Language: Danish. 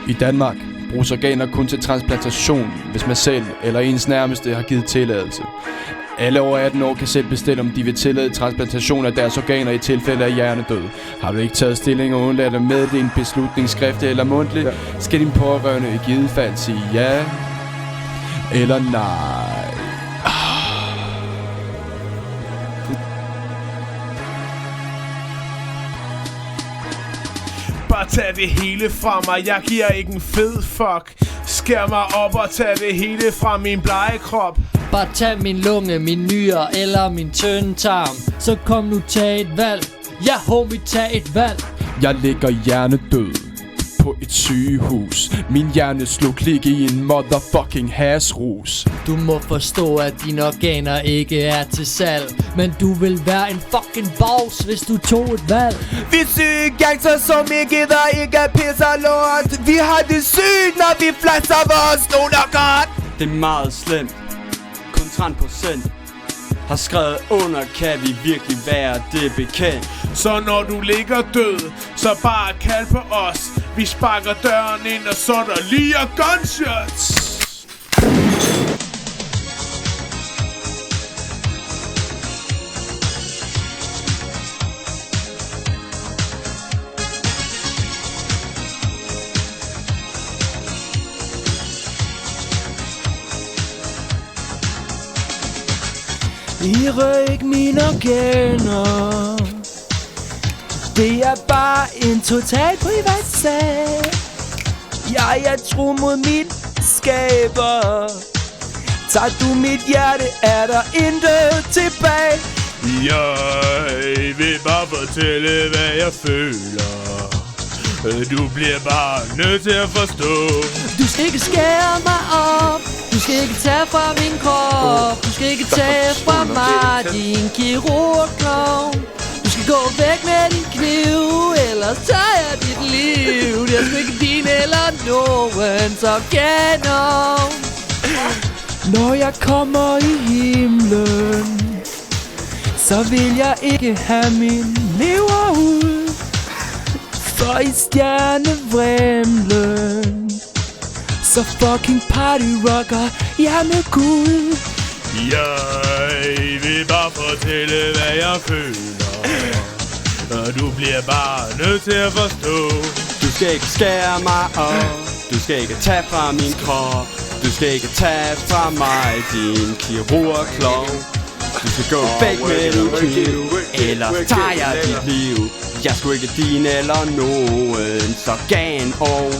I Danmark bruges organer kun til transplantation, hvis man selv eller ens nærmeste har givet tilladelse. Alle over 18 år kan selv bestille, om de vil tillade transplantation af deres organer i tilfælde af hjernedød. Har du ikke taget stilling og undladt at meddele en beslutning skriftligt eller mundtligt, skal din pårørende i givet fald sige ja eller nej. Bare tag det hele fra mig, jeg giver ikke en fed fuck. Skær mig op og tag det hele fra min blege krop. Bare tag min lunge, min nyre eller min tynde tarm. Så kom nu, tag et valg. Ja, homie, tag et valg. Jeg ligger hjernedød på et sygehus. Min hjerne slog klik i en motherfucking hasrus. Du må forstå, at dine organer ikke er til salg, men du vil være en fucking boss, hvis du tog et valg. Vi er syge gangster, som ikke gider ikke at pisse lort. Vi har det sygt, når vi flasser vores stoler godt. Det er meget slemt. Kun 30% har skrevet under, kan vi virkelig være det bekendt. Så når du ligger død, så bare kald på os. Vi sparker døren ind, og så der lige gunshots. I rører ikke mine organer. Det er bare en total privat sag. Jeg er tro mod mit skaber. Tager du mit hjerte, er der intet tilbage. Jeg vil bare fortælle, hvad jeg føler. Du bliver bare nødt til at forstå. Du skal ikke skære mig op. Du skal ikke tage fra min krop. Du skal ikke tage fra mig din kirurgklov. Du skal gå væk med din kniv, ellers tager jeg dit liv. Jeg skal ikke din eller nogens organer. Når jeg kommer i himlen, så vil jeg ikke have min lever ud. For i stjernevrimlen, så fucking party rocker jeg med Gud. Jeg vil bare fortælle, hvad jeg føler. Og du bliver bare nødt til at forstå. Du skal ikke skære mig op. Du skal ikke tage fra min krop. Du skal ikke tage fra mig din kirurgklov. Du skal gå væk med din kniv, ellers tager jeg dit liv. Jeg skulle ikke din eller nogens organ og